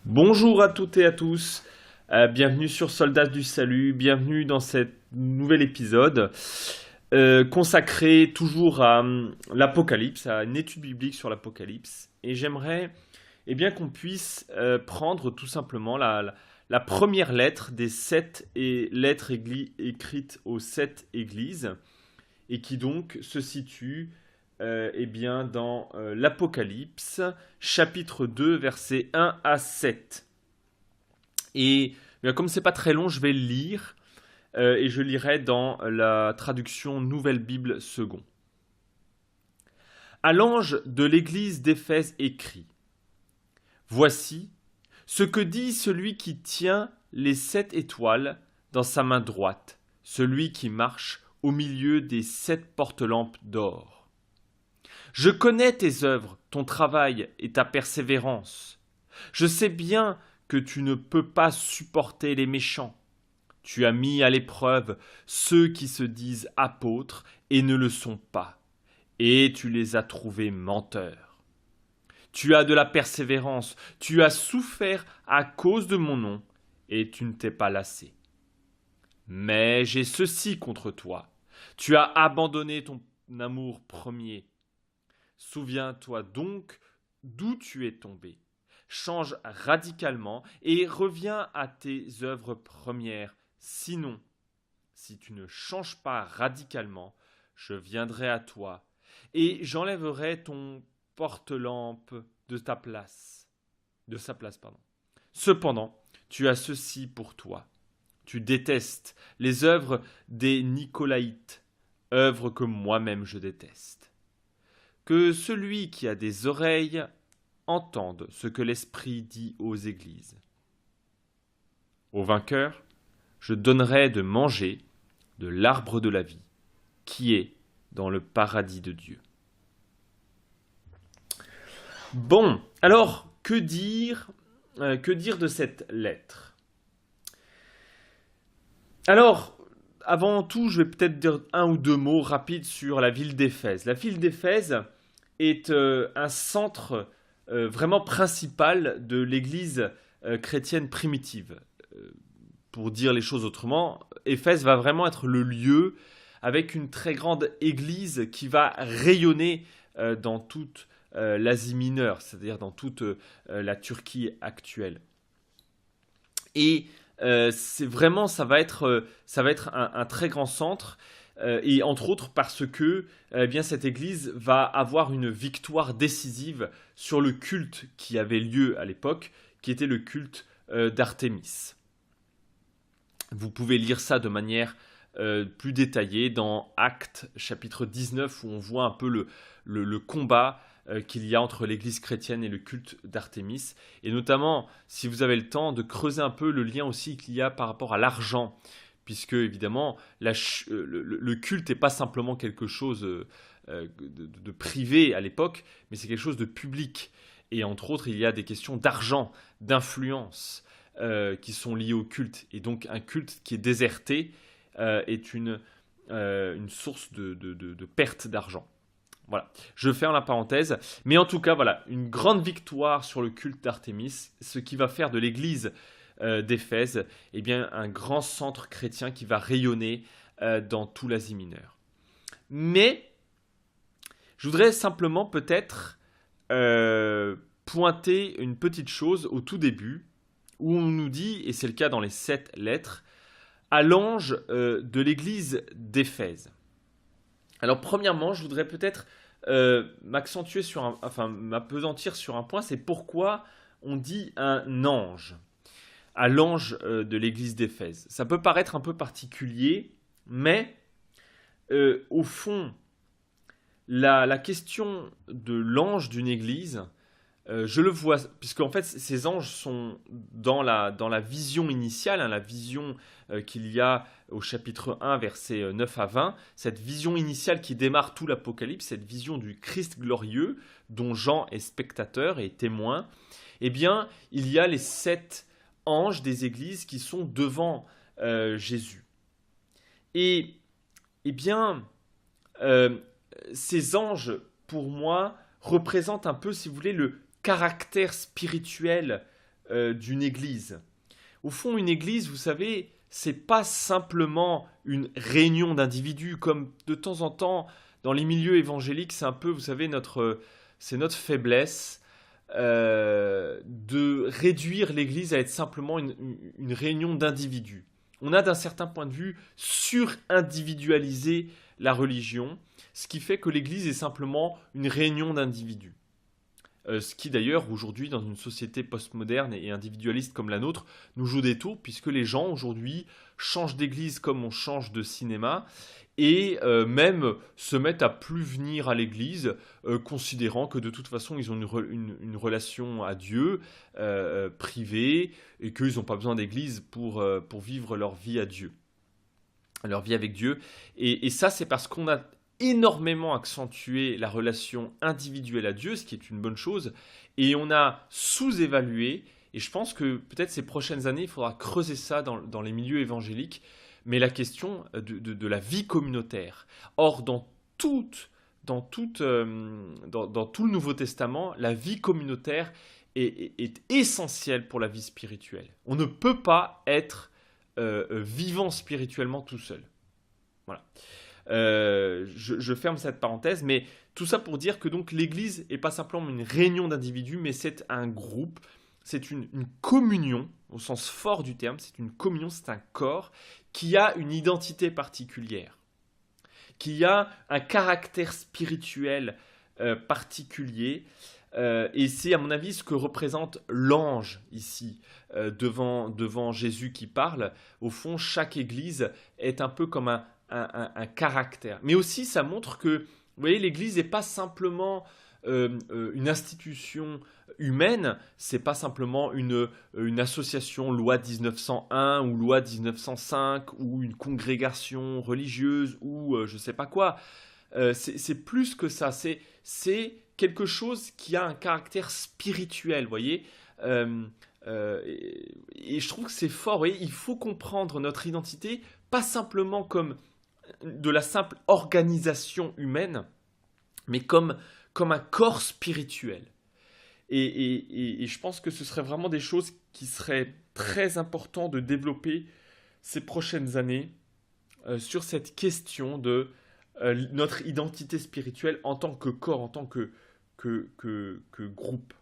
Bonjour à toutes et à tous, bienvenue sur Soldats du Salut, bienvenue dans cet nouvel épisode consacré toujours à l'Apocalypse, à une étude biblique sur l'Apocalypse. Et j'aimerais bien qu'on puisse prendre tout simplement la première lettre des lettres écrites aux sept églises et qui donc se situe bien dans l'Apocalypse, chapitre 2, versets 1 à 7. Et bien, comme c'est pas très long, je vais le lire et je lirai dans la traduction Nouvelle Bible Second. À l'ange de l'église d'Éphèse écrit: Voici ce que dit celui qui tient les 7 étoiles dans sa main droite, celui qui marche au milieu des 7 porte-lampes d'or. Je connais tes œuvres, ton travail et ta persévérance. Je sais bien que tu ne peux pas supporter les méchants. Tu as mis à l'épreuve ceux qui se disent apôtres et ne le sont pas, et tu les as trouvés menteurs. Tu as de la persévérance, tu as souffert à cause de mon nom, et tu ne t'es pas lassé. Mais j'ai ceci contre toi. Tu as abandonné ton amour premier. Souviens-toi donc d'où tu es tombé. Change radicalement et reviens à tes œuvres premières. Sinon, si tu ne changes pas radicalement, je viendrai à toi et j'enlèverai ton porte-lampe de sa place. Cependant, tu as ceci pour toi. Tu détestes les œuvres des Nicolaïtes, œuvres que moi-même je déteste. Que celui qui a des oreilles entende ce que l'Esprit dit aux églises. Au vainqueur, je donnerai de manger de l'arbre de la vie, qui est dans le paradis de Dieu. Bon, alors, que dire de cette lettre? Alors, avant tout, je vais peut-être dire un ou deux mots rapides sur la ville d'Éphèse. La ville d'Éphèse est un centre vraiment principal de l'église chrétienne primitive. Pour dire les choses autrement, Éphèse va vraiment être le lieu avec une très grande église qui va rayonner dans toute l'Asie mineure, c'est-à-dire dans toute la Turquie actuelle. Et c'est vraiment, ça va être un très grand centre. Et entre autres parce que bien, cette église va avoir une victoire décisive sur le culte qui avait lieu à l'époque, qui était le culte d'Artémis. Vous pouvez lire ça de manière plus détaillée dans Actes chapitre 19 où on voit un peu le combat qu'il y a entre l'église chrétienne et le culte d'Artémis. Et notamment, si vous avez le temps, de creuser un peu le lien aussi qu'il y a par rapport à l'argent. Puisque, évidemment, le culte n'est pas simplement quelque chose de privé à l'époque, mais c'est quelque chose de public. Et entre autres, il y a des questions d'argent, d'influence qui sont liées au culte. Et donc, un culte qui est déserté est une source de perte d'argent. Voilà, je ferme la parenthèse. Mais en tout cas, voilà, une grande victoire sur le culte d'Artémis, ce qui va faire de l'église d'Éphèse, eh bien, un grand centre chrétien qui va rayonner dans tout l'Asie mineure. Mais je voudrais simplement peut-être pointer une petite chose au tout début, où on nous dit, et c'est le cas dans les 7 lettres, à l'ange de l'église d'Éphèse. Alors premièrement, je voudrais peut-être m'appesantir sur un point, c'est pourquoi on dit un ange à l'ange de l'église d'Éphèse. Ça peut paraître un peu particulier, mais au fond, la question de l'ange d'une église, je le vois, puisqu'en fait, ces anges sont dans la vision initiale, la vision qu'il y a au chapitre 1, versets 9 à 20, cette vision initiale qui démarre tout l'Apocalypse, cette vision du Christ glorieux, dont Jean est spectateur et témoin, eh bien, il y a les 7 anges des églises qui sont devant Jésus. Et, eh bien, ces anges, pour moi, représentent un peu, si vous voulez, le caractère spirituel d'une église. Au fond, une église, vous savez, c'est pas simplement une réunion d'individus, comme de temps en temps, dans les milieux évangéliques, c'est un peu, vous savez, c'est notre faiblesse de réduire l'église à être simplement une réunion d'individus. On a d'un certain point de vue sur-individualisé la religion, ce qui fait que l'église est simplement une réunion d'individus. Ce qui d'ailleurs aujourd'hui dans une société postmoderne et individualiste comme la nôtre nous joue des tours puisque les gens aujourd'hui changent d'église comme on change de cinéma et même se mettent à plus venir à l'église considérant que de toute façon ils ont une relation à Dieu privée et qu'ils n'ont pas besoin d'église pour vivre leur vie à Dieu, leur vie avec Dieu. Et ça c'est parce qu'on a énormément accentué la relation individuelle à Dieu, ce qui est une bonne chose, et on a sous-évalué, et je pense que peut-être ces prochaines années, il faudra creuser ça dans les milieux évangéliques, mais la question de la vie communautaire. Or, dans tout le Nouveau Testament, la vie communautaire est essentielle pour la vie spirituelle. On ne peut pas être vivant spirituellement tout seul. Voilà. Je ferme cette parenthèse, mais tout ça pour dire que donc l'Église n'est pas simplement une réunion d'individus, mais c'est un groupe, c'est une communion, au sens fort du terme, c'est une communion, c'est un corps qui a une identité particulière, qui a un caractère spirituel particulier, et c'est à mon avis ce que représente l'ange ici, devant Jésus qui parle. Au fond, chaque Église est un peu comme un caractère. Mais aussi, ça montre que, vous voyez, l'Église n'est pas simplement une institution humaine, c'est pas simplement une association loi 1901 ou loi 1905 ou une congrégation religieuse ou je sais pas quoi. C'est plus que ça, c'est quelque chose qui a un caractère spirituel, vous voyez. Et je trouve que c'est fort, vous voyez, il faut comprendre notre identité, pas simplement comme de la simple organisation humaine, mais comme un corps spirituel. Et je pense que ce serait vraiment des choses qui seraient très importantes de développer ces prochaines années sur cette question de notre identité spirituelle en tant que corps, en tant que groupe.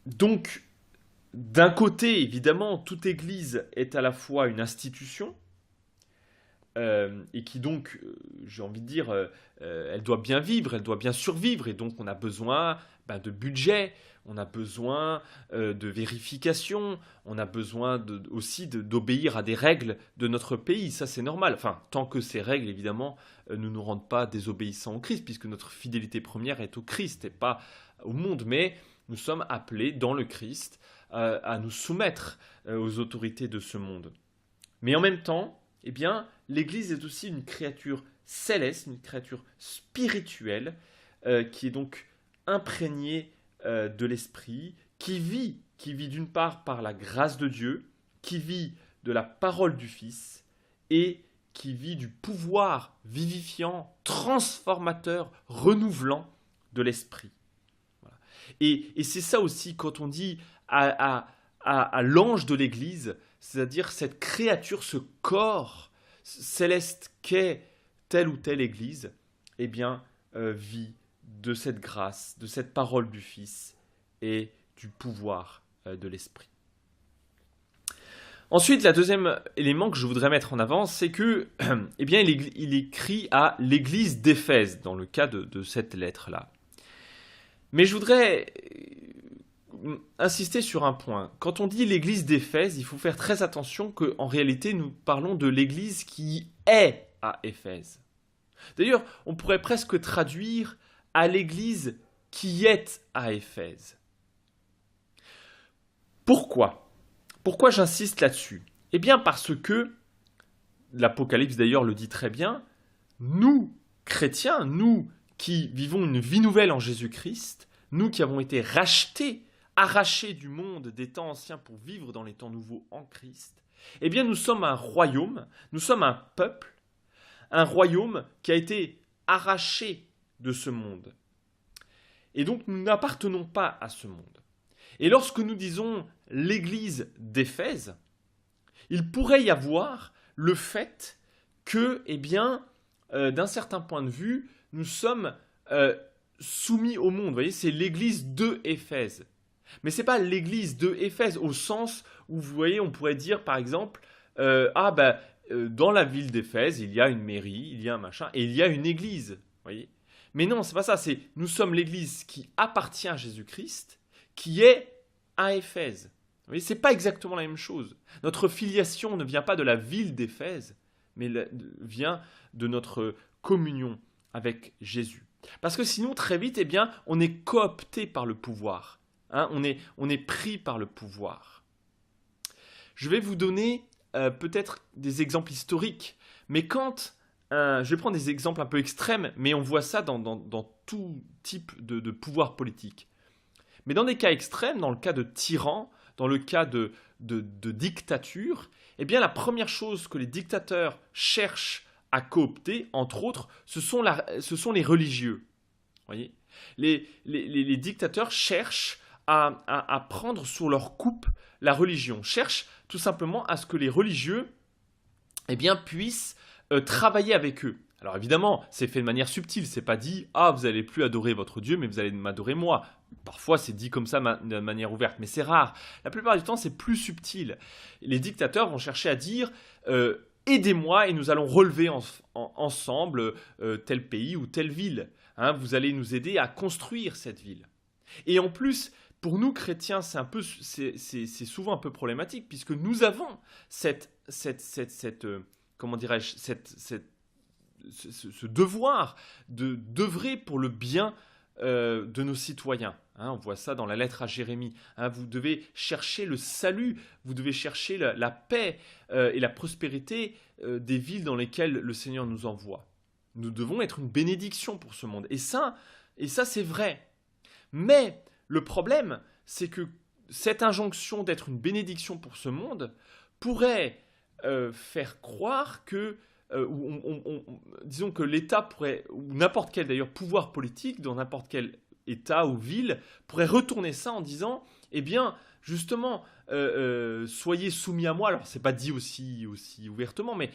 Donc, d'un côté, évidemment, toute Église est à la fois une institution, et qui donc, j'ai envie de dire, elle doit bien vivre, elle doit bien survivre, et donc on a besoin de budget, on a besoin de vérification, on a besoin aussi d'obéir à des règles de notre pays, ça c'est normal, enfin, tant que ces règles, évidemment, ne nous rendent pas désobéissants au Christ, puisque notre fidélité première est au Christ, et pas au monde, mais nous sommes appelés dans le Christ à nous soumettre aux autorités de ce monde. Mais en même temps, eh bien, l'Église est aussi une créature céleste, une créature spirituelle, qui est donc imprégnée de l'Esprit, qui vit d'une part par la grâce de Dieu, qui vit de la parole du Fils, et qui vit du pouvoir vivifiant, transformateur, renouvelant de l'Esprit. Voilà. Et c'est ça aussi quand on dit à l'ange de l'Église, c'est-à-dire cette créature, ce corps céleste qu'est telle ou telle Église, eh bien, vit de cette grâce, de cette parole du Fils et du pouvoir de l'Esprit. Ensuite, le deuxième élément que je voudrais mettre en avant, c'est que, eh bien, il écrit à l'Église d'Éphèse, dans le cas de cette lettre-là. Mais je voudrais insister sur un point. Quand on dit l'église d'Éphèse, il faut faire très attention qu'en réalité, nous parlons de l'église qui est à Éphèse. D'ailleurs, on pourrait presque traduire à l'église qui est à Éphèse. Pourquoi ? Pourquoi j'insiste là-dessus ? Eh bien parce que, l'Apocalypse d'ailleurs le dit très bien, nous, chrétiens, nous qui vivons une vie nouvelle en Jésus-Christ, nous qui avons été rachetés, arrachés du monde des temps anciens pour vivre dans les temps nouveaux en Christ, eh bien nous sommes un royaume, nous sommes un peuple, un royaume qui a été arraché de ce monde. Et donc nous n'appartenons pas à ce monde. Et lorsque nous disons l'église d'Éphèse, il pourrait y avoir le fait que, eh bien, d'un certain point de vue, nous sommes soumis au monde. Vous voyez, c'est l'église de Éphèse. Mais ce n'est pas l'église de Éphèse au sens où, vous voyez, on pourrait dire, par exemple, dans la ville d'Éphèse, il y a une mairie, il y a un machin, et il y a une église. Vous voyez. Mais non, c'est pas ça. Nous sommes l'église qui appartient à Jésus-Christ, qui est à Éphèse. Vous voyez, c'est pas exactement la même chose. Notre filiation ne vient pas de la ville d'Éphèse, mais vient de notre communion avec Jésus. Parce que sinon, très vite, eh bien, on est coopté par le pouvoir. Hein, on est pris par le pouvoir. Je vais vous donner peut-être des exemples historiques, mais je vais prendre des exemples un peu extrêmes, mais on voit ça dans tout type de pouvoir politique. Mais dans des cas extrêmes, dans le cas de tyrans, dans le cas de dictature, eh bien la première chose que les dictateurs cherchent à coopter, entre autres, ce sont les religieux. Voyez, les dictateurs cherchent à prendre sur leur coupe la religion, cherchent tout simplement à ce que les religieux eh bien, puissent travailler avec eux. Alors évidemment, c'est fait de manière subtile, c'est pas dit « Ah, vous n'allez plus adorer votre Dieu, mais vous allez m'adorer moi ». Parfois, c'est dit comme ça de manière ouverte, mais c'est rare. La plupart du temps, c'est plus subtil. Les dictateurs vont chercher à dire aidez-moi et nous allons relever ensemble tel pays ou telle ville. Hein, vous allez nous aider à construire cette ville. Et en plus, pour nous chrétiens, c'est souvent un peu problématique, puisque nous avons comment dirais-je, ce devoir d'œuvrer pour le bien de nos citoyens. Hein, on voit ça dans la lettre à Jérémie. Hein, vous devez chercher le salut, vous devez chercher la paix et la prospérité des villes dans lesquelles le Seigneur nous envoie. Nous devons être une bénédiction pour ce monde. Et ça c'est vrai. Mais le problème, c'est que cette injonction d'être une bénédiction pour ce monde pourrait faire croire que disons que l'État pourrait, ou n'importe quel d'ailleurs pouvoir politique, dans n'importe quel État ou ville, pourrait retourner ça en disant, eh bien, justement, soyez soumis à moi. Alors, c'est pas dit aussi ouvertement, mais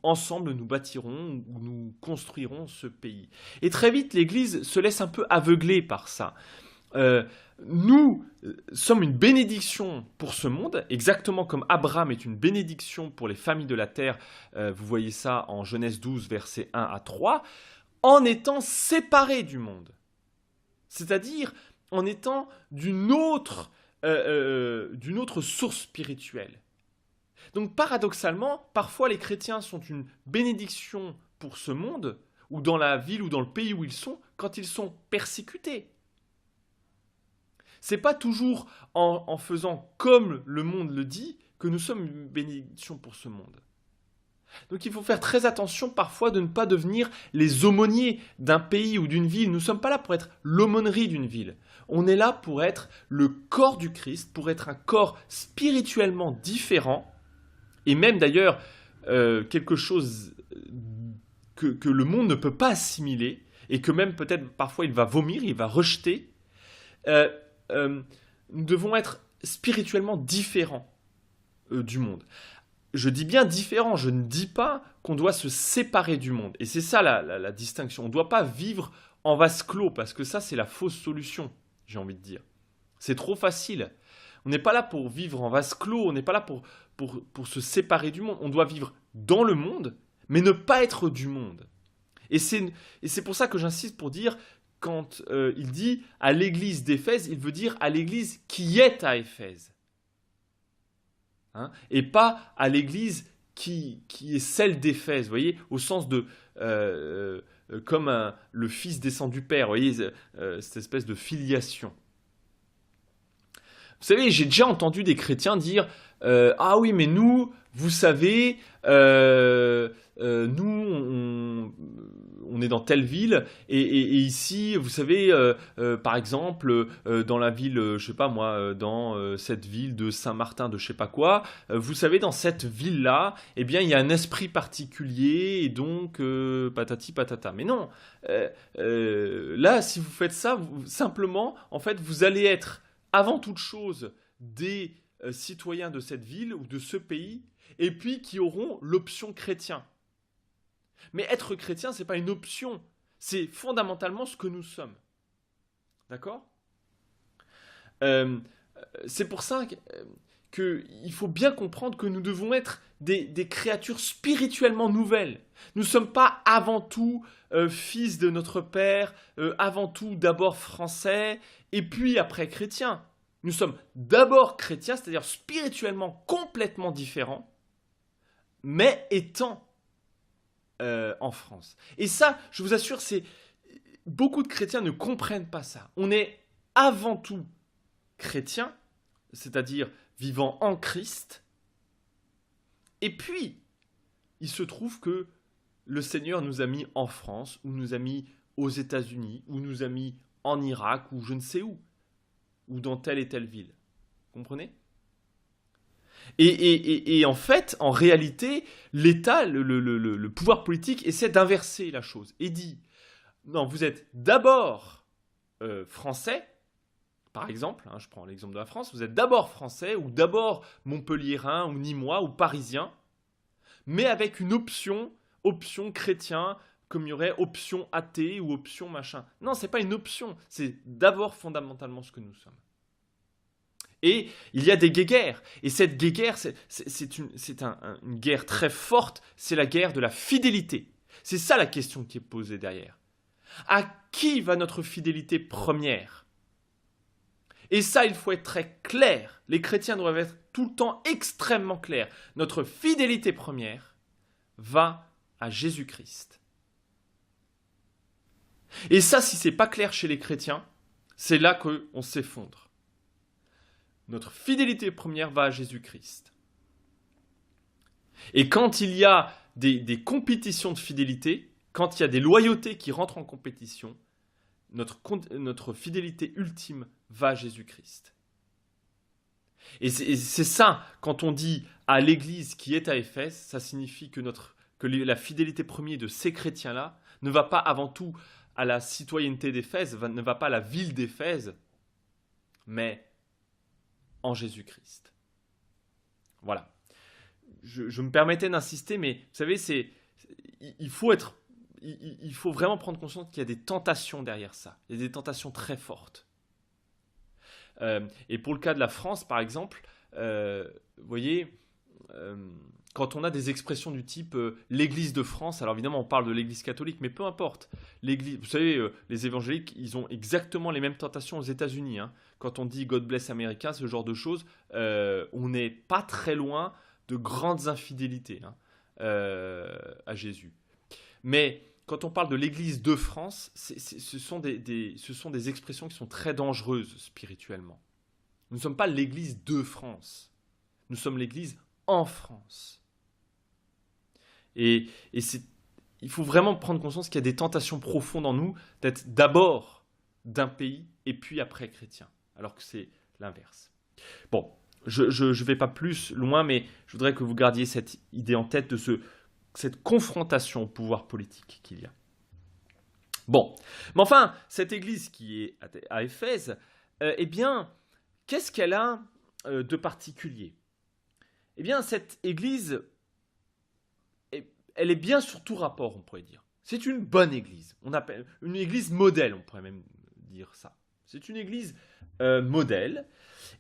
ensemble, nous bâtirons ou nous construirons ce pays. Et très vite, l'Église se laisse un peu aveugler par ça. Nous sommes une bénédiction pour ce monde, exactement comme Abraham est une bénédiction pour les familles de la terre. Vous voyez ça en Genèse 12, versets 1 à 3, en étant séparés du monde. C'est-à-dire en étant d'une autre source spirituelle. Donc paradoxalement, parfois les chrétiens sont une bénédiction pour ce monde, ou dans la ville ou dans le pays où ils sont, quand ils sont persécutés. C'est pas toujours en faisant comme le monde le dit que nous sommes une bénédiction pour ce monde. Donc il faut faire très attention parfois de ne pas devenir les aumôniers d'un pays ou d'une ville. Nous ne sommes pas là pour être l'aumônerie d'une ville. On est là pour être le corps du Christ, pour être un corps spirituellement différent, et même d'ailleurs quelque chose que le monde ne peut pas assimiler, et que même peut-être parfois il va vomir, il va rejeter. Nous devons être spirituellement différents du monde. Je dis bien différents, je ne dis pas qu'on doit se séparer du monde. Et c'est ça la distinction. On ne doit pas vivre en vase clos, parce que ça, c'est la fausse solution, j'ai envie de dire. C'est trop facile. On n'est pas là pour vivre en vase clos, on n'est pas là pour se séparer du monde. On doit vivre dans le monde, mais ne pas être du monde. Et c'est pour ça que j'insiste pour dire, quand il dit à l'église d'Éphèse, il veut dire à l'église qui est à Éphèse. Hein, et pas à l'église qui est celle d'Éphèse, vous voyez, au sens de comme le fils descend du père, vous voyez, cette espèce de filiation. Vous savez, j'ai déjà entendu des chrétiens dire ah oui, mais nous, vous savez, nous, on est dans telle ville, et ici, vous savez, par exemple, dans la ville, je sais pas moi, dans cette ville de Saint-Martin de je sais pas quoi, vous savez, dans cette ville-là, eh bien, il y a un esprit particulier, et donc, patati patata. Mais non, là, si vous faites ça, simplement, en fait, vous allez être, avant toute chose, des citoyens de cette ville ou de ce pays, et puis qui auront l'option chrétien. Mais être chrétien, c'est pas une option, c'est fondamentalement ce que nous sommes. D'accord? Euh, c'est pour ça qu'il faut bien comprendre que nous devons être des créatures spirituellement nouvelles. Nous ne sommes pas avant tout fils de notre Père, avant tout d'abord français, et puis après chrétiens. Nous sommes d'abord chrétiens, c'est-à-dire spirituellement complètement différents, mais étant en France. Et ça, je vous assure, beaucoup de chrétiens ne comprennent pas ça. On est avant tout chrétien, c'est-à-dire vivant en Christ. Et puis, il se trouve que le Seigneur nous a mis en France, ou nous a mis aux États-Unis, ou nous a mis en Irak, ou je ne sais où, ou dans telle et telle ville. Vous comprenez ? Et en fait, en réalité, l'État, le pouvoir politique essaie d'inverser la chose et dit, non, vous êtes d'abord français, par exemple, hein, je prends l'exemple de la France, vous êtes d'abord français ou d'abord montpelliérain ou nîmois ou parisien, mais avec une option chrétien, comme il y aurait option athée ou option machin. Non, c'est pas une option, c'est d'abord fondamentalement ce que nous sommes. Et il y a des guéguerres. Et cette guéguerre, c'est une guerre très forte. C'est la guerre de la fidélité. C'est ça la question qui est posée derrière. À qui va notre fidélité première ? Et ça, il faut être très clair. Les chrétiens doivent être tout le temps extrêmement clairs. Notre fidélité première va à Jésus-Christ. Et ça, si c'est pas clair chez les chrétiens, c'est là qu'on s'effondre. Notre fidélité première va à Jésus-Christ. Et quand il y a des compétitions de fidélité, quand il y a des loyautés qui rentrent en compétition, notre fidélité ultime va à Jésus-Christ. Et c'est ça, quand on dit à l'église qui est à Éphèse, ça signifie que la fidélité première de ces chrétiens-là ne va pas avant tout à la citoyenneté d'Éphèse, ne va pas à la ville d'Éphèse, mais en Jésus-Christ. Voilà. Je me permettais d'insister, mais vous savez, il faut vraiment prendre conscience qu'il y a des tentations derrière ça. Il y a des tentations très fortes. Et pour le cas de la France, par exemple, vous voyez, quand on a des expressions du type l'Église de France, alors évidemment on parle de l'Église catholique, mais peu importe. Vous savez, les évangéliques, ils ont exactement les mêmes tentations aux États-Unis. Hein. Quand on dit God bless America, ce genre de choses, on n'est pas très loin de grandes infidélités à Jésus. Mais quand on parle de l'Église de France, ce sont des expressions qui sont très dangereuses spirituellement. Nous ne sommes pas l'Église de France. Nous sommes l'Église en France. Et il faut vraiment prendre conscience qu'il y a des tentations profondes en nous d'être d'abord d'un pays et puis après chrétien, alors que c'est l'inverse. Bon, je ne vais pas plus loin, mais je voudrais que vous gardiez cette idée en tête de cette confrontation au pouvoir politique qu'il y a. Bon, mais enfin, cette église qui est à Éphèse, eh bien, qu'est-ce qu'elle a de particulier ? Eh bien, cette église, elle est bien sur tout rapport, on pourrait dire. C'est une bonne église. On appelle une église modèle, on pourrait même dire ça. C'est une église modèle.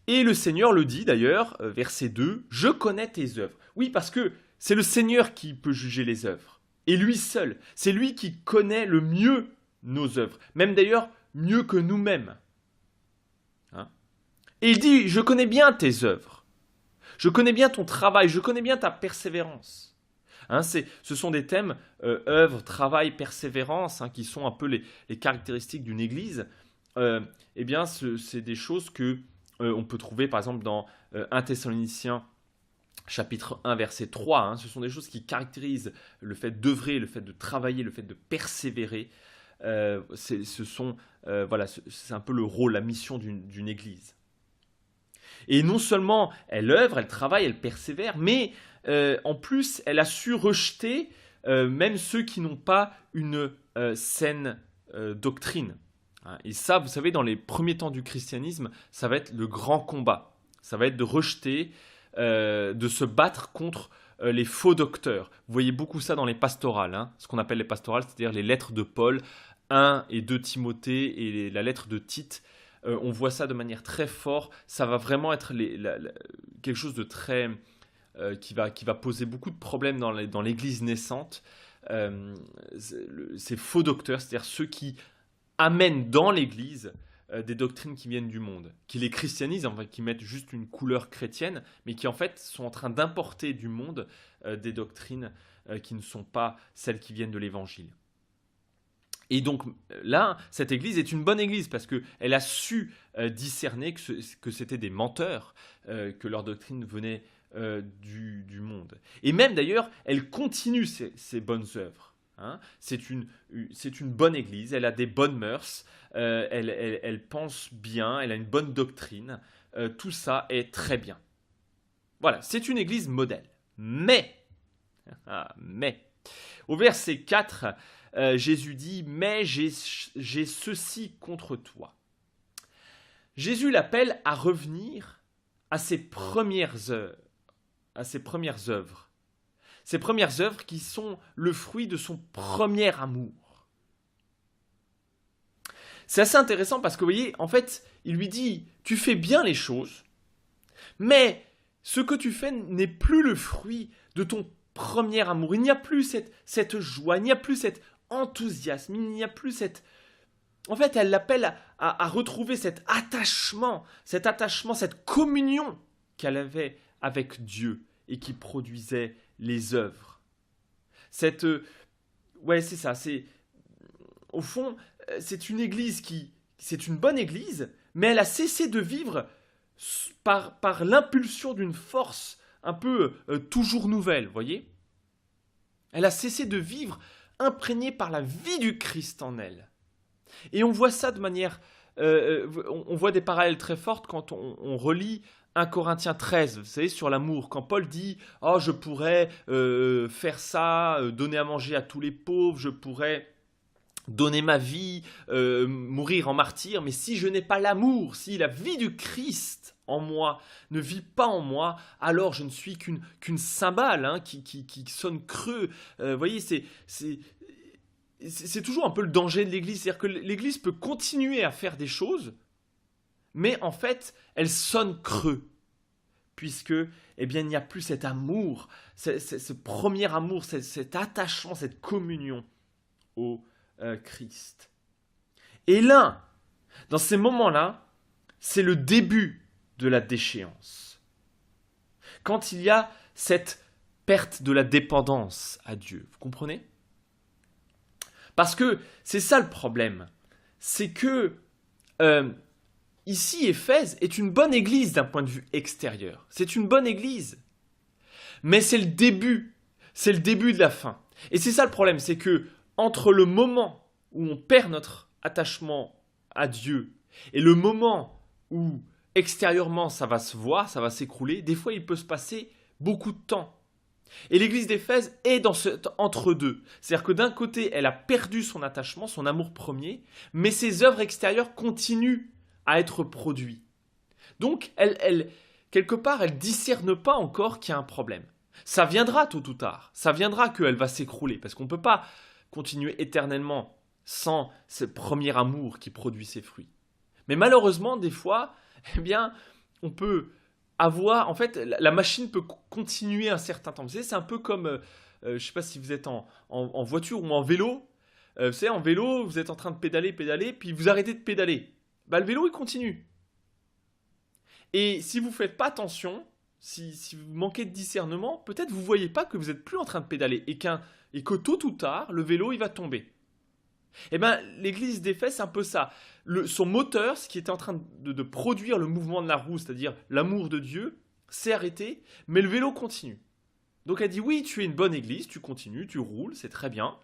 Et le Seigneur le dit d'ailleurs, verset 2, « Je connais tes œuvres ». Oui, parce que c'est le Seigneur qui peut juger les œuvres. Et lui seul. C'est lui qui connaît le mieux nos œuvres. Même d'ailleurs, mieux que nous-mêmes. Hein ? Et il dit, « Je connais bien tes œuvres. Je connais bien ton travail. Je connais bien ta persévérance. » Hein, ce sont des thèmes, œuvre, travail, persévérance, hein, qui sont un peu les caractéristiques d'une église. Eh bien, c'est des choses que on peut trouver, par exemple, dans 1 Thessaloniciens chapitre 1, verset 3. Hein, ce sont des choses qui caractérisent le fait d'œuvrer, le fait de travailler, le fait de persévérer. Voilà, c'est un peu le rôle, la mission d'une église. Et non seulement elle œuvre, elle travaille, elle persévère, mais en plus, elle a su rejeter même ceux qui n'ont pas une saine doctrine. Hein, et ça, vous savez, dans les premiers temps du christianisme, ça va être le grand combat. Ça va être de rejeter, de se battre contre les faux docteurs. Vous voyez beaucoup ça dans les pastorales, hein, ce qu'on appelle les pastorales, c'est-à-dire les lettres de Paul, 1 et 2 Timothée et la lettre de Tite. On voit ça de manière très forte. Ça va vraiment être quelque chose de très qui va poser beaucoup de problèmes dans l'église naissante. Ces faux docteurs, c'est-à-dire ceux qui amènent dans l'église des doctrines qui viennent du monde, qui les christianisent, enfin, qui mettent juste une couleur chrétienne, mais qui en fait sont en train d'importer du monde des doctrines qui ne sont pas celles qui viennent de l'évangile. Et donc là, cette église est une bonne église parce qu'elle a su discerner que c'était des menteurs, que leur doctrine venait du monde. Et même d'ailleurs, elle continue ses bonnes œuvres. Hein. C'est une bonne église, elle a des bonnes mœurs, elle pense bien, elle a une bonne doctrine. Tout ça est très bien. Voilà, c'est une église modèle. Mais, au verset 4, Jésus dit « Mais j'ai ceci contre toi ». Jésus l'appelle à revenir à ses premières œuvres. Ses premières œuvres qui sont le fruit de son premier amour. C'est assez intéressant parce que vous voyez, en fait, il lui dit « Tu fais bien les choses, mais ce que tu fais n'est plus le fruit de ton premier amour. Il n'y a plus cette joie, il n'y a plus cet enthousiasme, il n'y a plus cette... » En fait, elle l'appelle à retrouver cet attachement, cette communion qu'elle avait avec Dieu et qui produisait les œuvres. Ouais, c'est ça. Au fond, c'est une église c'est une bonne église, mais elle a cessé de vivre par l'impulsion d'une force un peu toujours nouvelle, voyez ? Elle a cessé de vivre imprégnée par la vie du Christ en elle. Et on voit ça de manière... on voit des parallèles très fortes quand on relit 1 Corinthiens 13, vous savez, sur l'amour. Quand Paul dit « Oh, je pourrais faire ça, donner à manger à tous les pauvres, je pourrais donner ma vie, mourir en martyr, mais si je n'ai pas l'amour, si la vie du Christ en moi ne vit pas en moi, alors je ne suis qu'une cymbale hein, qui sonne creux. » Vous voyez, c'est toujours un peu le danger de l'Église. C'est-à-dire que l'Église peut continuer à faire des choses, mais en fait, elle sonne creux, puisque eh bien, il n'y a plus cet amour, ce premier amour, cet attachement, cette communion au Christ. Et là, dans ces moments-là, c'est le début de la déchéance. Quand il y a cette perte de la dépendance à Dieu, vous comprenez ? Parce que c'est ça le problème, c'est que ici, Éphèse est une bonne église d'un point de vue extérieur. C'est une bonne église. Mais c'est le début de la fin. Et c'est ça le problème, c'est que entre le moment où on perd notre attachement à Dieu et le moment où extérieurement ça va se voir, ça va s'écrouler, des fois il peut se passer beaucoup de temps. Et l'église d'Éphèse est dans cet entre-deux. C'est-à-dire que d'un côté, elle a perdu son attachement, son amour premier, mais ses œuvres extérieures continuent à être produites. Donc, quelque part, elle ne discerne pas encore qu'il y a un problème. Ça viendra tôt ou tard. Ça viendra qu'elle va s'écrouler, parce qu'on ne peut pas continuer éternellement sans ce premier amour qui produit ses fruits. Mais malheureusement, des fois, eh bien, on peut avoir, en fait, la machine peut continuer un certain temps. Vous savez, c'est un peu comme, je ne sais pas si vous êtes en voiture ou en vélo. Vous savez, en vélo, vous êtes en train de pédaler, puis vous arrêtez de pédaler. Bah, le vélo, il continue. Et si vous ne faites pas attention, si vous manquez de discernement, peut-être vous ne voyez pas que vous n'êtes plus en train de pédaler et que tôt ou tard, le vélo, il va tomber. Eh bien, l'église d'Éphèse, c'est un peu ça. Son moteur, ce qui était en train de produire le mouvement de la roue, c'est-à-dire l'amour de Dieu, s'est arrêté, mais le vélo continue. Donc elle dit oui, tu es une bonne église, tu continues, tu roules, c'est très bien,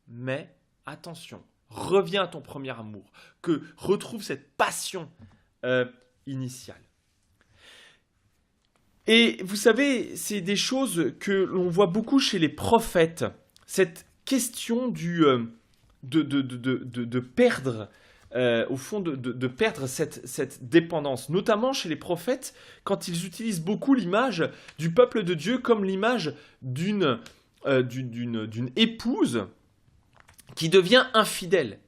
mais attention, reviens à ton premier amour, que retrouve cette passion initiale. Et vous savez, c'est des choses que l'on voit beaucoup chez les prophètes, cette question de perdre, au fond, de perdre cette dépendance, notamment chez les prophètes, quand ils utilisent beaucoup l'image du peuple de Dieu comme l'image d'une épouse qui devient infidèle.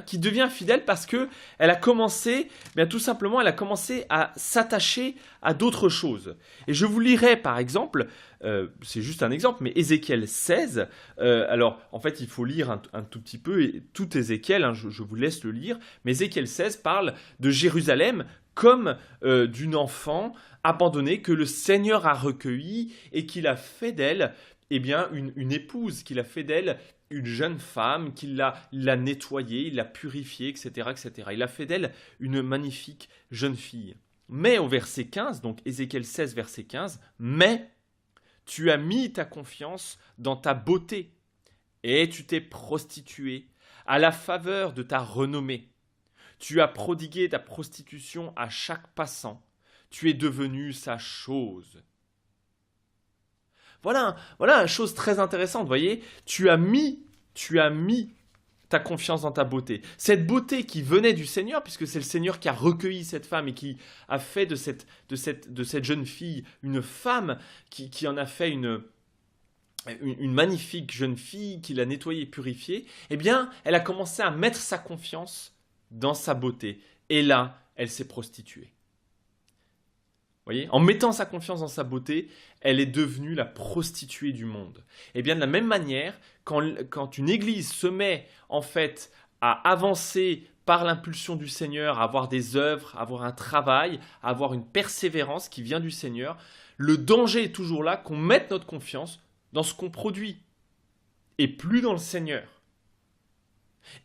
Qui devient fidèle parce que elle a commencé, bien tout simplement, elle a commencé à s'attacher à d'autres choses. Et je vous lirai par exemple, c'est juste un exemple, mais Ézéchiel 16. Alors en fait, il faut lire un tout petit peu et tout Ézéchiel. Je vous laisse le lire. Mais Ézéchiel 16 parle de Jérusalem comme d'une enfant abandonnée que le Seigneur a recueillie et qu'il a fait d'elle, eh bien, une épouse, qu'il a fait d'elle une jeune femme, qu'il l'a nettoyée, il l'a purifiée, etc., etc. Il a fait d'elle une magnifique jeune fille. Mais au verset 15, donc Ézéchiel 16, verset 15, mais tu as mis ta confiance dans ta beauté et tu t'es prostituée à la faveur de ta renommée. Tu as prodigué ta prostitution à chaque passant. Tu es devenu sa chose. Voilà une chose très intéressante, vous voyez. Tu as mis ta confiance dans ta beauté. Cette beauté qui venait du Seigneur, puisque c'est le Seigneur qui a recueilli cette femme et qui a fait de cette jeune fille une femme, qui en a fait une magnifique jeune fille, qui l'a nettoyée et purifiée, eh bien, elle a commencé à mettre sa confiance dans sa beauté. Et là, elle s'est prostituée. Voyez, en mettant sa confiance dans sa beauté, elle est devenue la prostituée du monde. Et bien de la même manière, quand une église se met en fait à avancer par l'impulsion du Seigneur, à avoir des œuvres, à avoir un travail, à avoir une persévérance qui vient du Seigneur, le danger est toujours là qu'on mette notre confiance dans ce qu'on produit et plus dans le Seigneur.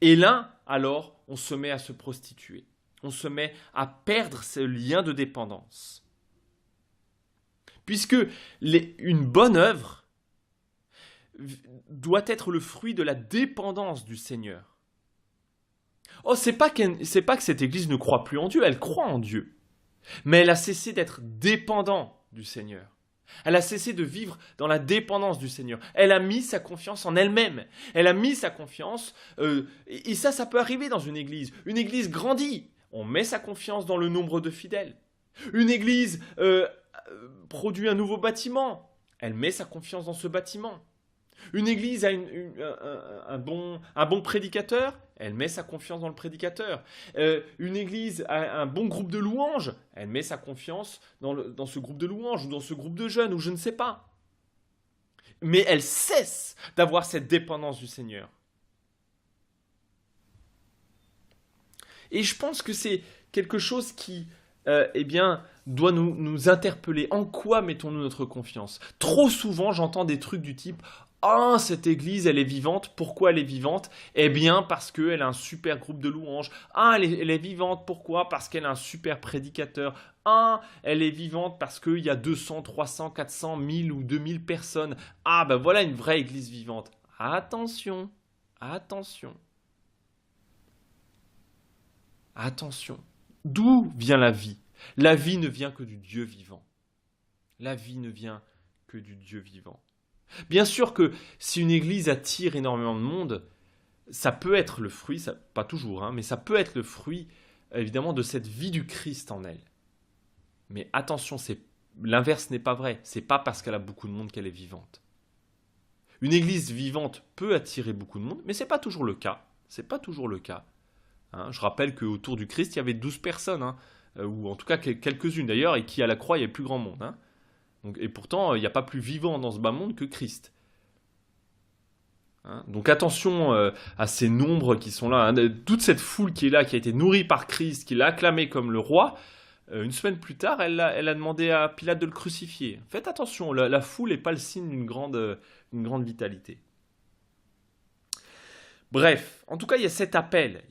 Et là, alors, on se met à se prostituer. On se met à perdre ce lien de dépendance. Puisque une bonne œuvre doit être le fruit de la dépendance du Seigneur. Oh, c'est pas que cette église ne croit plus en Dieu, elle croit en Dieu. Mais elle a cessé d'être dépendante du Seigneur. Elle a cessé de vivre dans la dépendance du Seigneur. Elle a mis sa confiance en elle-même. Elle a mis sa confiance... et ça peut arriver dans une église. Une église grandit. On met sa confiance dans le nombre de fidèles. Une église... produit un nouveau bâtiment, elle met sa confiance dans ce bâtiment. Une église a un bon prédicateur, elle met sa confiance dans le prédicateur. Une église a un bon groupe de louanges, elle met sa confiance dans ce groupe de louanges ou dans ce groupe de jeunes ou je ne sais pas. Mais elle cesse d'avoir cette dépendance du Seigneur. Et je pense que c'est quelque chose qui, doit nous interpeller. En quoi mettons-nous notre confiance ? Trop souvent, j'entends des trucs du type « Ah, cette église, elle est vivante. Pourquoi elle est vivante ? Eh bien, parce qu'elle a un super groupe de louanges. Ah, elle est vivante. Pourquoi ? Parce qu'elle a un super prédicateur. Ah, elle est vivante parce qu'il y a 200, 300, 400, 1000 ou 2000 personnes. Ah, ben voilà une vraie église vivante. » Attention, attention. Attention. D'où vient la vie ? La vie ne vient que du Dieu vivant. La vie ne vient que du Dieu vivant. Bien sûr que si une église attire énormément de monde, ça peut être le fruit, pas toujours, mais ça peut être le fruit, évidemment, de cette vie du Christ en elle. Mais attention, l'inverse n'est pas vrai. C'est pas parce qu'elle a beaucoup de monde qu'elle est vivante. Une église vivante peut attirer beaucoup de monde, mais c'est pas toujours le cas. C'est pas toujours le cas. Je rappelle qu'autour du Christ, il y avait 12 personnes, ou en tout cas quelques-unes d'ailleurs, et qui à la croix, il y avait plus grand monde. Et pourtant, il n'y a pas plus vivant dans ce bas monde que Christ. Donc attention à ces nombres qui sont là. Toute cette foule qui est là, qui a été nourrie par Christ, qui l'a acclamé comme le roi, une semaine plus tard, elle a demandé à Pilate de le crucifier. Faites attention, la foule n'est pas le signe d'une grande vitalité. Bref, en tout cas, il y a cet appel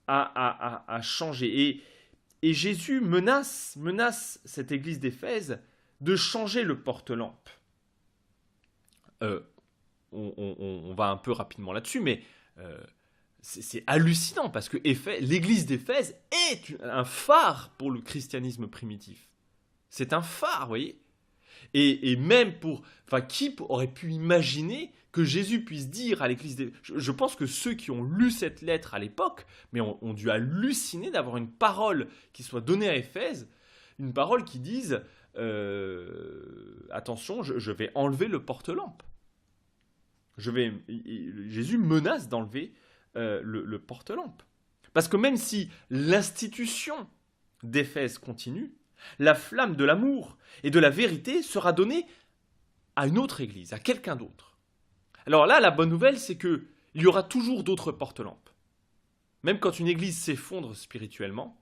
à changer. Et Jésus menace cette église d'Éphèse de changer le porte-lampe. On va un peu rapidement là-dessus, mais c'est hallucinant parce que l'église d'Éphèse est un phare pour le christianisme primitif. C'est un phare, vous voyez. Et même qui aurait pu imaginer que Jésus puisse dire à l'église d'Éphèse. Je pense que ceux qui ont lu cette lettre à l'époque, mais ont dû halluciner d'avoir une parole qui soit donnée à Éphèse, une parole qui dise attention, je vais enlever le porte-lampe. Jésus menace d'enlever le porte-lampe. Parce que même si l'institution d'Éphèse continue, la flamme de l'amour et de la vérité sera donnée à une autre église, à quelqu'un d'autre. Alors là, la bonne nouvelle, c'est qu'il y aura toujours d'autres porte-lampes. Même quand une église s'effondre spirituellement,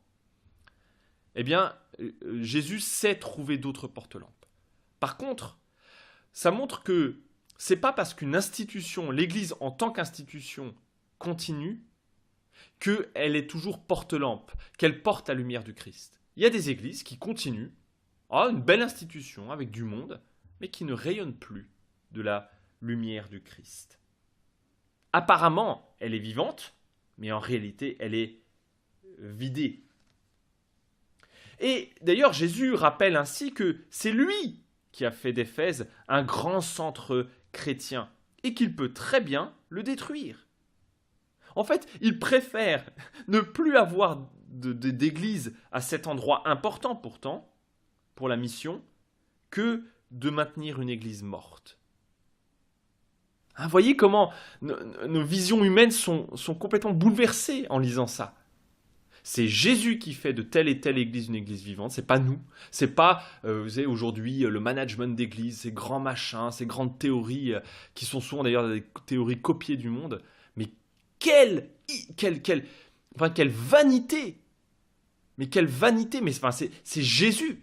eh bien, Jésus sait trouver d'autres porte-lampes. Par contre, ça montre que c'est pas parce qu'une institution, l'église en tant qu'institution, continue, qu'elle est toujours porte-lampe, qu'elle porte la lumière du Christ. Il y a des églises qui continuent, une belle institution avec du monde, mais qui ne rayonnent plus de la lumière du Christ. Apparemment, elle est vivante, mais en réalité, elle est vidée. Et d'ailleurs, Jésus rappelle ainsi que c'est lui qui a fait d'Éphèse un grand centre chrétien et qu'il peut très bien le détruire. En fait, il préfère ne plus avoir d'église à cet endroit important pourtant, pour la mission, que de maintenir une église morte. Vous voyez comment nos visions humaines sont complètement bouleversées en lisant ça. C'est Jésus qui fait de telle et telle église une église vivante, c'est pas nous. C'est pas, vous savez, aujourd'hui, le management d'église, ces grands machins, ces grandes théories, qui sont souvent d'ailleurs des théories copiées du monde. Mais quelle vanité! Mais quelle vanité! Mais c'est Jésus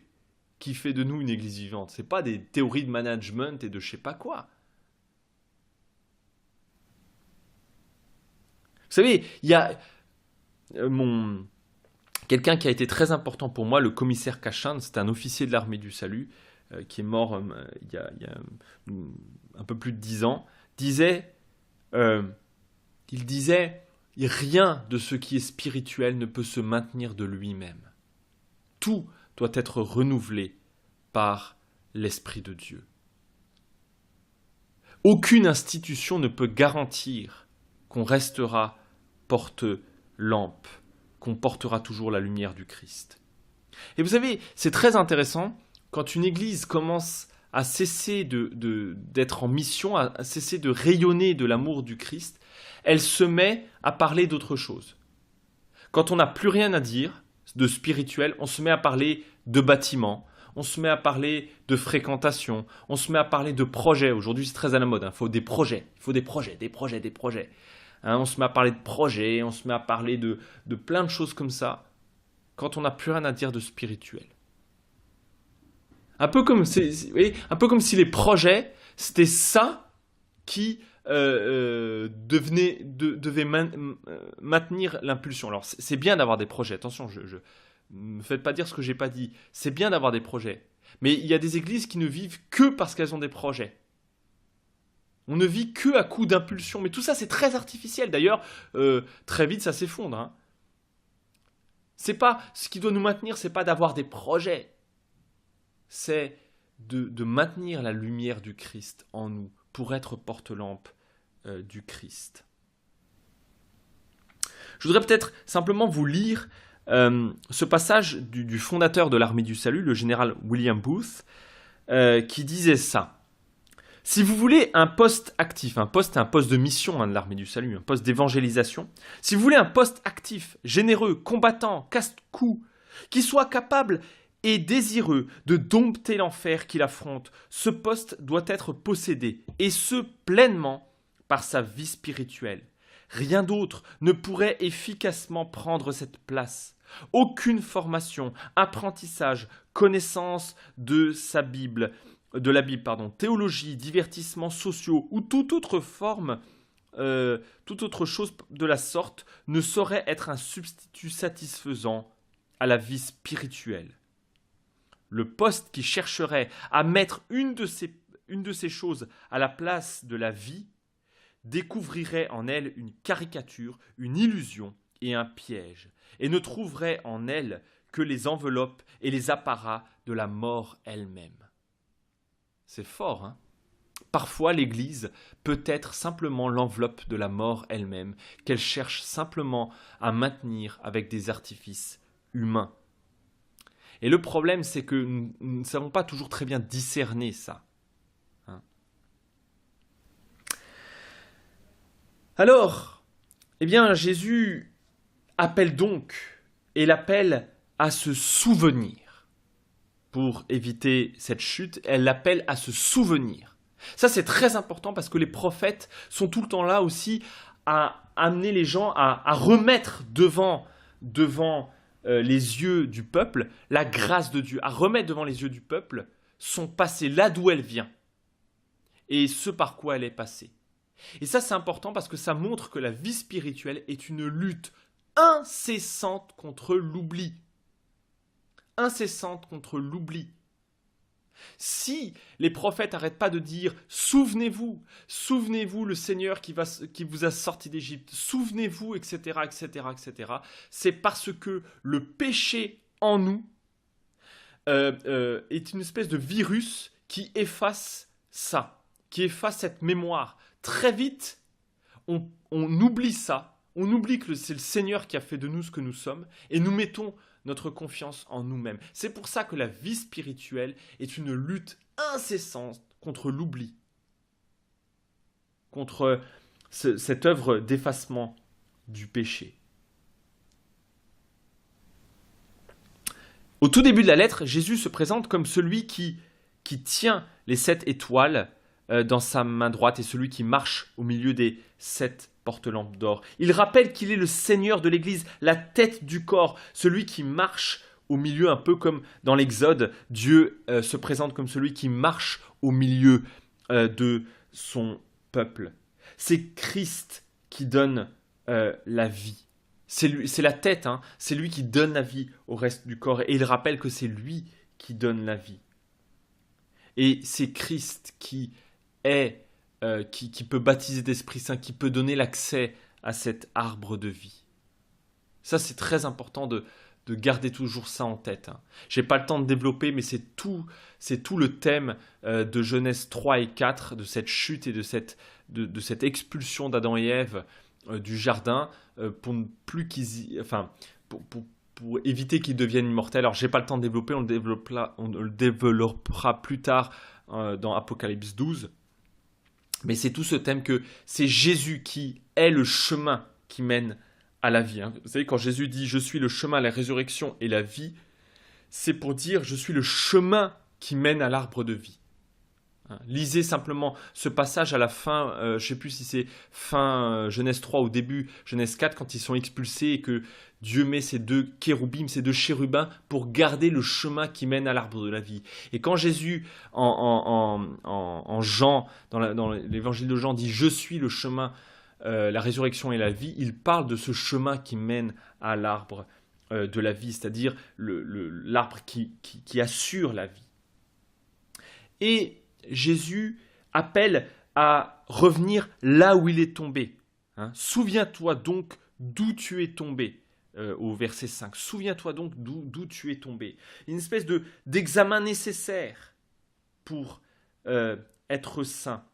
qui fait de nous une église vivante. C'est pas des théories de management et de je sais pas quoi. Vous savez, il y a quelqu'un qui a été très important pour moi, le commissaire Cachin, c'est un officier de l'armée du salut, qui est mort il y a un peu plus de 10 ans, il disait « Rien de ce qui est spirituel ne peut se maintenir de lui-même. Tout doit être renouvelé par l'Esprit de Dieu. Aucune institution ne peut garantir qu'on restera porte-lampe, qu'on portera toujours la lumière du Christ. » Et vous savez, c'est très intéressant quand une église commence à cesser d'être en mission, à cesser de rayonner de l'amour du Christ, elle se met à parler d'autre chose. Quand on n'a plus rien à dire de spirituel, on se met à parler de bâtiments, on se met à parler de fréquentation, on se met à parler de projets. Aujourd'hui, c'est très à la mode, il faut des projets, des projets. On se met à parler de projets, on se met à parler de plein de choses comme ça, quand on n'a plus rien à dire de spirituel. Un peu comme si les projets, c'était ça qui devait maintenir l'impulsion. Alors, c'est bien d'avoir des projets, attention, ne me faites pas dire ce que je n'ai pas dit. C'est bien d'avoir des projets. Mais il y a des églises qui ne vivent que parce qu'elles ont des projets. On ne vit que à coup d'impulsion. Mais tout ça, c'est très artificiel. D'ailleurs, très vite, ça s'effondre. Hein. C'est pas, ce qui doit nous maintenir, c'est pas d'avoir des projets. C'est de maintenir la lumière du Christ en nous pour être porte-lampe du Christ. Je voudrais peut-être simplement vous lire ce passage du fondateur de l'armée du salut, le général William Booth, qui disait ça. Si vous voulez un poste actif, un poste de mission de l'armée du salut, un poste d'évangélisation, si vous voulez un poste actif, généreux, combattant, casse-cou, qui soit capable et désireux de dompter l'enfer qu'il affronte, ce poste doit être possédé, et ce pleinement par sa vie spirituelle. Rien d'autre ne pourrait efficacement prendre cette place. Aucune formation, apprentissage, connaissance de la Bible, théologie, divertissements sociaux ou toute autre forme, toute autre chose de la sorte ne saurait être un substitut satisfaisant à la vie spirituelle. Le poste qui chercherait à mettre une de ces choses à la place de la vie découvrirait en elle une caricature, une illusion et un piège, et ne trouverait en elle que les enveloppes et les apparats de la mort elle-même. C'est fort, hein? Parfois, l'Église peut être simplement l'enveloppe de la mort elle-même, qu'elle cherche simplement à maintenir avec des artifices humains. Et le problème, c'est que nous ne savons pas toujours très bien discerner ça. Hein? Alors, eh bien, Jésus appelle donc, et l'appelle à se souvenir. Pour éviter cette chute, elle l'appelle à se souvenir. Ça, c'est très important parce que les prophètes sont tout le temps là aussi à amener les gens à remettre devant les yeux du peuple la grâce de Dieu, à remettre devant les yeux du peuple son passé, là d'où elle vient, et ce par quoi elle est passée. Et ça, c'est important parce que ça montre que la vie spirituelle est une lutte incessante contre l'oubli. Incessante contre l'oubli. Si les prophètes n'arrêtent pas de dire « Souvenez-vous, souvenez-vous le Seigneur qui vous a sorti d'Égypte, souvenez-vous, etc., etc., etc. » c'est parce que le péché en nous est une espèce de virus qui efface ça, qui efface cette mémoire. Très vite, on oublie ça, on oublie que c'est le Seigneur qui a fait de nous ce que nous sommes, et nous mettons notre confiance en nous-mêmes. C'est pour ça que la vie spirituelle est une lutte incessante contre l'oubli, contre cette œuvre d'effacement du péché. Au tout début de la lettre, Jésus se présente comme celui qui tient les 7 étoiles dans sa main droite et celui qui marche au milieu des 7 porte-lampes d'or. Il rappelle qu'il est le Seigneur de l'Église, la tête du corps, celui qui marche au milieu, un peu comme dans l'Exode. Dieu se présente comme celui qui marche au milieu de son peuple. C'est Christ qui donne la vie. C'est la tête, hein, c'est lui qui donne la vie au reste du corps. Et il rappelle que c'est lui qui donne la vie. Et c'est Christ qui peut baptiser d'Esprit Saint, qui peut donner l'accès à cet arbre de vie. Ça, c'est très important de garder toujours ça en tête. Hein. Je n'ai pas le temps de développer, mais c'est tout le thème de Genèse 3 et 4, de cette chute et de cette expulsion d'Adam et Ève du jardin, pour ne plus pour éviter qu'ils deviennent immortels. Alors, j'ai pas le temps de développer, on le développera plus tard dans Apocalypse 12. Mais c'est tout ce thème que c'est Jésus qui est le chemin qui mène à la vie. Hein. Vous savez, quand Jésus dit « Je suis le chemin, la résurrection et la vie », c'est pour dire « Je suis le chemin qui mène à l'arbre de vie ». Hein. Lisez simplement ce passage à la fin, je ne sais plus si c'est fin Genèse 3 ou début Genèse 4, quand ils sont expulsés et que Dieu met ces 2 kéroubim, ces 2 chérubins pour garder le chemin qui mène à l'arbre de la vie. Et quand Jésus, en Jean, dans l'évangile de Jean, dit « Je suis le chemin, la résurrection et la vie », il parle de ce chemin qui mène à l'arbre de la vie, c'est-à-dire l'arbre qui assure la vie. Et Jésus appelle à revenir là où il est tombé. Hein. Souviens-toi donc d'où tu es tombé, au verset 5. Souviens-toi donc d'où tu es tombé. Une espèce d'examen nécessaire pour être saint.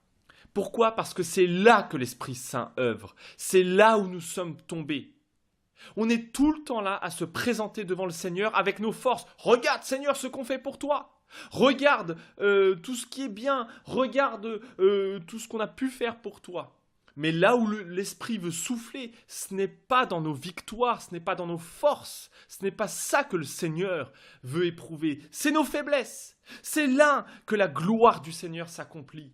Pourquoi ? Parce que c'est là que l'Esprit Saint œuvre. C'est là où nous sommes tombés. On est tout le temps là à se présenter devant le Seigneur avec nos forces. Regarde, Seigneur, ce qu'on fait pour toi. Regarde tout ce qui est bien. Regarde tout ce qu'on a pu faire pour toi. Mais là où l'Esprit veut souffler, ce n'est pas dans nos victoires, ce n'est pas dans nos forces. Ce n'est pas ça que le Seigneur veut éprouver. C'est nos faiblesses. C'est là que la gloire du Seigneur s'accomplit.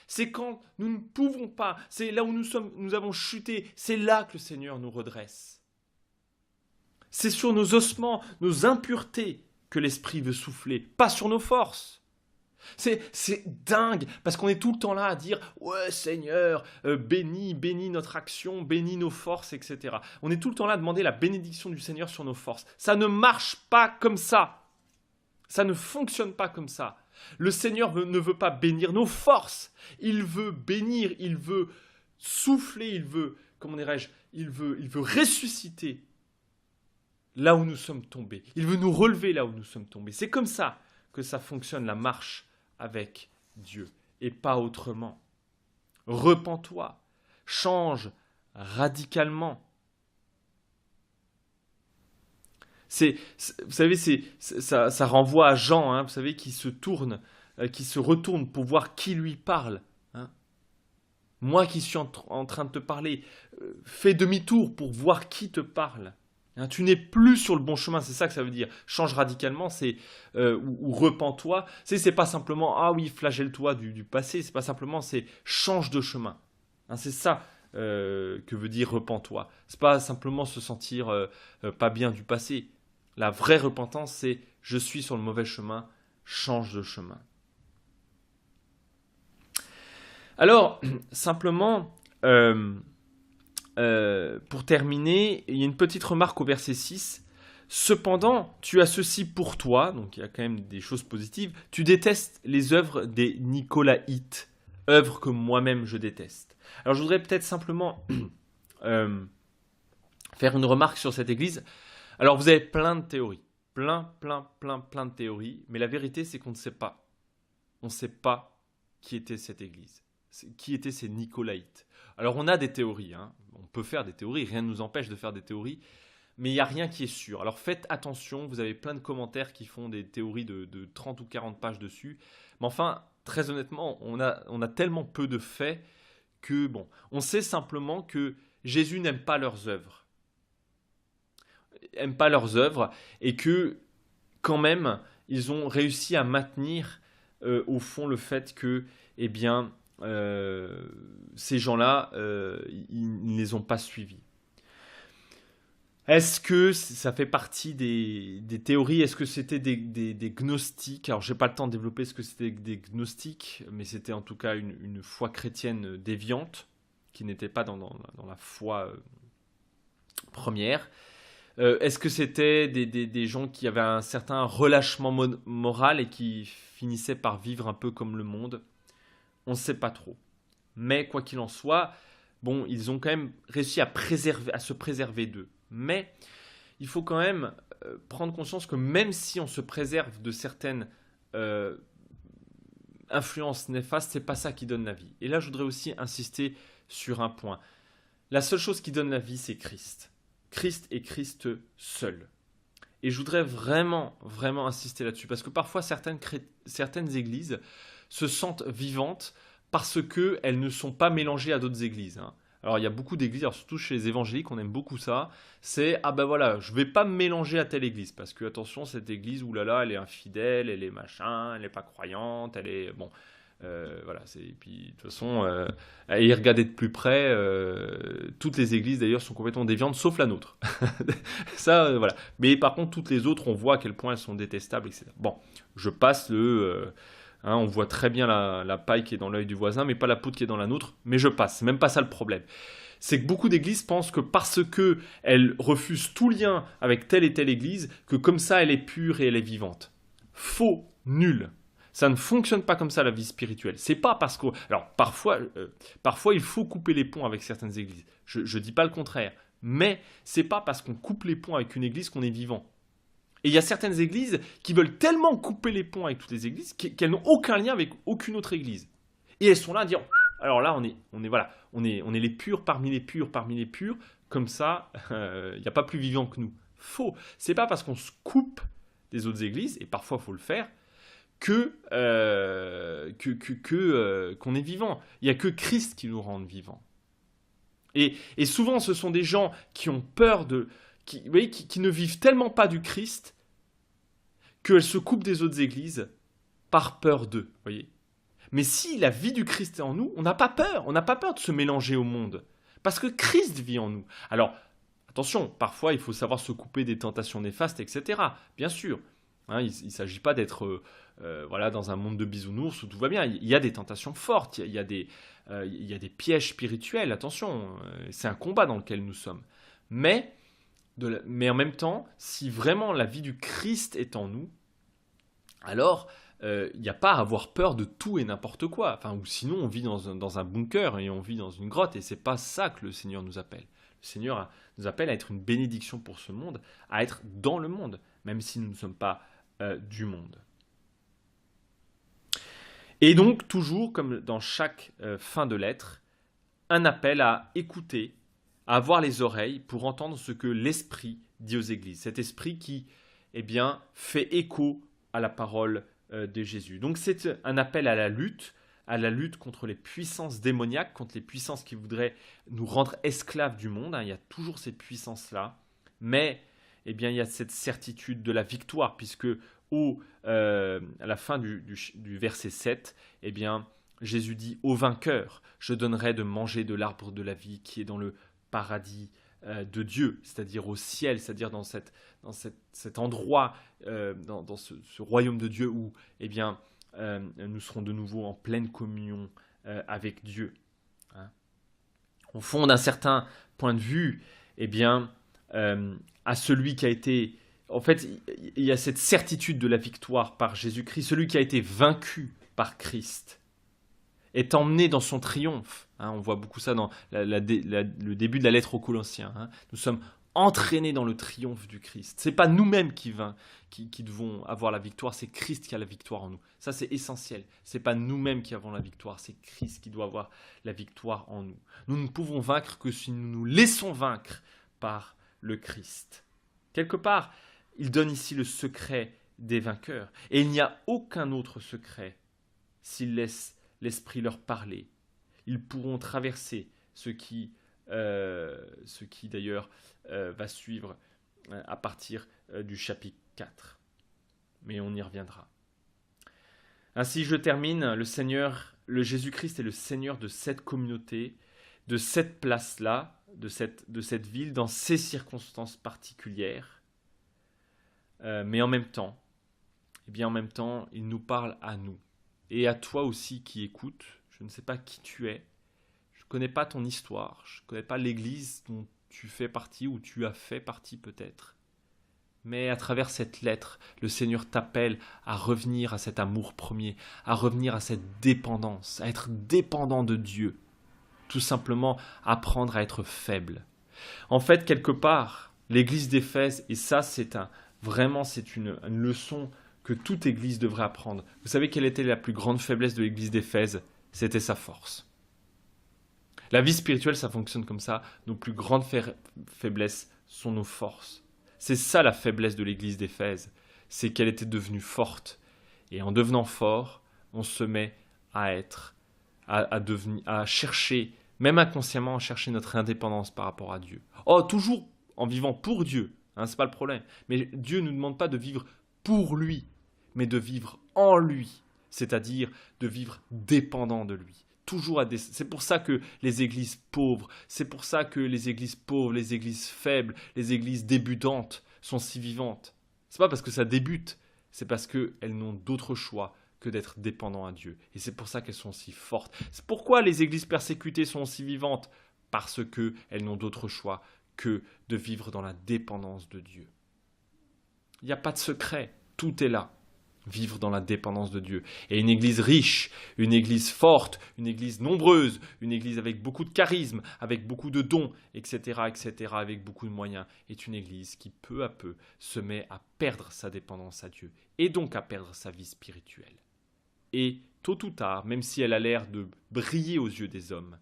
C'est quand nous ne pouvons pas, c'est là où nous avons chuté, c'est là que le Seigneur nous redresse. C'est sur nos ossements, nos impuretés que l'Esprit veut souffler, pas sur nos forces. C'est dingue, parce qu'on est tout le temps là à dire ouais Seigneur, bénis notre action, bénis nos forces, etc. On est tout le temps là à demander la bénédiction du Seigneur sur nos forces. Ça ne marche pas comme ça. Ça ne fonctionne pas comme ça. Le Seigneur ne veut pas bénir nos forces. Il veut bénir, il veut souffler, il veut, comment dirais-je, il veut ressusciter là où nous sommes tombés. Il veut nous relever là où nous sommes tombés. C'est comme ça que ça fonctionne, la marche avec Dieu, et pas autrement. Repens-toi, change radicalement. Vous savez, ça renvoie à Jean, hein, vous savez, qui se tourne, qui se retourne pour voir qui lui parle. Hein. Moi qui suis en train de te parler, fais demi-tour pour voir qui te parle. Hein, tu n'es plus sur le bon chemin, c'est ça que ça veut dire. Change radicalement, ou repens-toi. C'est pas simplement ah oui, flagelle-toi du passé. C'est pas simplement c'est change de chemin. Hein, c'est ça que veut dire repens-toi. C'est pas simplement se sentir pas bien du passé. La vraie repentance, c'est je suis sur le mauvais chemin, change de chemin. Alors, simplement, pour terminer, il y a une petite remarque au verset 6. Cependant, tu as ceci pour toi, donc il y a quand même des choses positives, tu détestes les œuvres des Nicolaïtes, œuvres que moi-même je déteste. Alors je voudrais peut-être simplement faire une remarque sur cette église. Alors vous avez plein de théories, plein de théories, mais la vérité c'est qu'on ne sait pas. On ne sait pas qui était cette église, qui étaient ces Nicolaïtes. Alors on a des théories, hein. On peut faire des théories, rien ne nous empêche de faire des théories, mais il n'y a rien qui est sûr. Alors faites attention, vous avez plein de commentaires qui font des théories de 30 ou 40 pages dessus, mais enfin, très honnêtement, on a tellement peu de faits que, bon, on sait simplement que Jésus n'aime pas leurs œuvres. Aime pas leurs œuvres, et que, quand même, ils ont réussi à maintenir, au fond, le fait que, eh bien, ces gens-là, ils ne les ont pas suivis. Est-ce que ça fait partie des théories? Est-ce que c'était des gnostiques? Alors, j'ai pas le temps de développer ce que c'était des gnostiques, mais c'était en tout cas une foi chrétienne déviante, qui n'était pas dans la foi première. Est-ce que c'était des gens qui avaient un certain relâchement moral et qui finissaient par vivre un peu comme le monde? On ne sait pas trop. Mais quoi qu'il en soit, bon, ils ont quand même réussi à se préserver d'eux. Mais il faut quand même prendre conscience que même si on se préserve de certaines influences néfastes, c'est pas ça qui donne la vie. Et là, je voudrais aussi insister sur un point. La seule chose qui donne la vie, c'est Christ. Christ et Christ seul. Et je voudrais vraiment insister là-dessus, parce que parfois certaines églises se sentent vivantes parce qu'elles ne sont pas mélangées à d'autres églises. Hein. Alors il y a beaucoup d'églises, alors surtout chez les évangéliques, on aime beaucoup ça. C'est ah ben voilà, je vais pas me mélanger à telle église, parce que attention, cette église, oulala, elle est infidèle, elle est machin, elle n'est pas croyante, elle est bon. Voilà, et puis de toute façon, à y regarder de plus près, toutes les églises d'ailleurs sont complètement déviantes, sauf la nôtre. Ça, voilà. Mais par contre, toutes les autres, on voit à quel point elles sont détestables, etc. Bon, je passe on voit très bien la paille qui est dans l'œil du voisin, mais pas la poudre qui est dans la nôtre, mais je passe, c'est même pas ça le problème. C'est que beaucoup d'églises pensent que parce qu'elles refusent tout lien avec telle et telle église, que comme ça, elle est pure et elle est vivante. Faux, nul. Ça ne fonctionne pas comme ça, la vie spirituelle. C'est pas parce que... Alors, parfois, il faut couper les ponts avec certaines églises. Je dis pas le contraire. Mais c'est pas parce qu'on coupe les ponts avec une église qu'on est vivant. Et il y a certaines églises qui veulent tellement couper les ponts avec toutes les églises qu'elles n'ont aucun lien avec aucune autre église. Et elles sont là à dire... Alors là, on est les purs parmi les purs parmi les purs. Comme ça, il n'y a pas plus vivant que nous. Faux. C'est pas parce qu'on se coupe des autres églises, et parfois il faut le faire, qu'on est vivant. Il n'y a que Christ qui nous rend vivants. Et souvent, ce sont des gens qui ont peur qui ne vivent tellement pas du Christ qu'elles se coupent des autres églises par peur d'eux. Voyez. Mais si la vie du Christ est en nous, on n'a pas peur. On n'a pas peur de se mélanger au monde. Parce que Christ vit en nous. Alors, attention, parfois, il faut savoir se couper des tentations néfastes, etc. Bien sûr. Hein, il ne s'agit pas d'être voilà, dans un monde de bisounours où tout va bien. Il y a des tentations fortes, il y a des pièges spirituels, attention, c'est un combat dans lequel nous sommes. Mais, mais en même temps, si vraiment la vie du Christ est en nous, alors il n'y a pas à avoir peur de tout et n'importe quoi. Enfin, ou sinon, on vit dans un bunker et on vit dans une grotte, et c'est pas ça que le Seigneur nous appelle. Le Seigneur nous appelle à être une bénédiction pour ce monde, à être dans le monde, même si nous ne sommes pas du monde. Et donc, toujours, comme dans chaque fin de lettre, un appel à écouter, à avoir les oreilles pour entendre ce que l'Esprit dit aux églises. Cet Esprit qui, eh bien, fait écho à la parole de Jésus. Donc c'est un appel à la lutte contre les puissances démoniaques, contre les puissances qui voudraient nous rendre esclaves du monde. Hein. Il y a toujours ces puissances-là. Mais, eh bien, il y a cette certitude de la victoire, puisque à la fin du verset 7, eh bien, Jésus dit au vainqueur, je donnerai de manger de l'arbre de la vie qui est dans le paradis de Dieu, c'est-à-dire au ciel, c'est-à-dire dans cet endroit, dans ce royaume de Dieu où eh bien, nous serons de nouveau en pleine communion avec Dieu. Hein. Au fond, d'un certain point de vue, eh bien, à celui qui a été... En fait, il y a cette certitude de la victoire par Jésus-Christ. Celui qui a été vaincu par Christ est emmené dans son triomphe. Hein, on voit beaucoup ça dans le début de la lettre aux Colossiens. Hein. Nous sommes entraînés dans le triomphe du Christ. Ce n'est pas nous-mêmes qui devons avoir la victoire, c'est Christ qui a la victoire en nous. Ça, c'est essentiel. Ce n'est pas nous-mêmes qui avons la victoire, c'est Christ qui doit avoir la victoire en nous. Nous ne pouvons vaincre que si nous nous laissons vaincre par le Christ. Quelque part, il donne ici le secret des vainqueurs. Et il n'y a aucun autre secret s'ils laissent l'Esprit leur parler. Ils pourront traverser ce qui d'ailleurs va suivre à partir du chapitre 4. Mais on y reviendra. Ainsi, je termine. Le Jésus-Christ est le Seigneur de cette communauté, de cette place-là, de cette ville, dans ces circonstances particulières. Mais en même temps, il nous parle à nous. Et à toi aussi qui écoutes. Je ne sais pas qui tu es. Je ne connais pas ton histoire. Je ne connais pas l'église dont tu fais partie ou tu as fait partie peut-être. Mais à travers cette lettre, le Seigneur t'appelle à revenir à cet amour premier, à revenir à cette dépendance, à être dépendant de Dieu. Tout simplement apprendre à être faible. En fait, quelque part, l'église d'Éphèse, et ça c'est une leçon que toute église devrait apprendre. Vous savez quelle était la plus grande faiblesse de l'église d'Éphèse? C'était sa force. La vie spirituelle, ça fonctionne comme ça. Nos plus grandes faiblesses sont nos forces. C'est ça la faiblesse de l'église d'Éphèse. C'est qu'elle était devenue forte. Et en devenant fort, on se met à chercher, même inconsciemment, à chercher notre indépendance par rapport à Dieu. Oh, toujours en vivant pour Dieu. Hein, c'est pas le problème. Mais Dieu ne nous demande pas de vivre pour lui, mais de vivre en lui, c'est-à-dire de vivre dépendant de lui. C'est pour ça que les églises pauvres, c'est pour ça que les églises pauvres, les églises faibles, les églises débutantes sont si vivantes. C'est pas parce que ça débute, c'est parce qu'elles n'ont d'autre choix que d'être dépendants à Dieu. Et c'est pour ça qu'elles sont si fortes. C'est pourquoi les églises persécutées sont si vivantes, parce qu'elles n'ont d'autre choix que de vivre dans la dépendance de Dieu. Il n'y a pas de secret, tout est là. Vivre dans la dépendance de Dieu. Et une église riche, une église forte, une église nombreuse, une église avec beaucoup de charisme, avec beaucoup de dons, etc., avec beaucoup de moyens, est une église qui peu à peu se met à perdre sa dépendance à Dieu, et donc à perdre sa vie spirituelle. Et tôt ou tard, même si elle a l'air de briller aux yeux des hommes,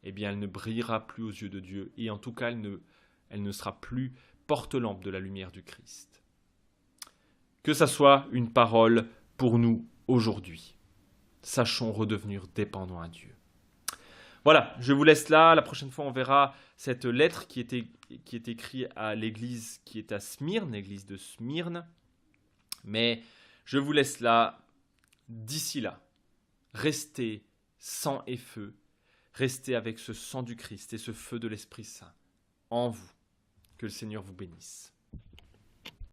eh bien elle ne brillera plus aux yeux de Dieu, et en tout cas elle ne sera plus porte-lampe de la lumière du Christ. Que ça soit une parole pour nous aujourd'hui. Sachons redevenir dépendants à Dieu. Voilà, je vous laisse là. La prochaine fois, on verra cette lettre qui est écrite à l'église qui est à Smyrne, l'église de Smyrne. Mais je vous laisse là. D'ici là, restez sang et feu. Restez avec ce sang du Christ et ce feu de l'Esprit Saint en vous. Que le Seigneur vous bénisse.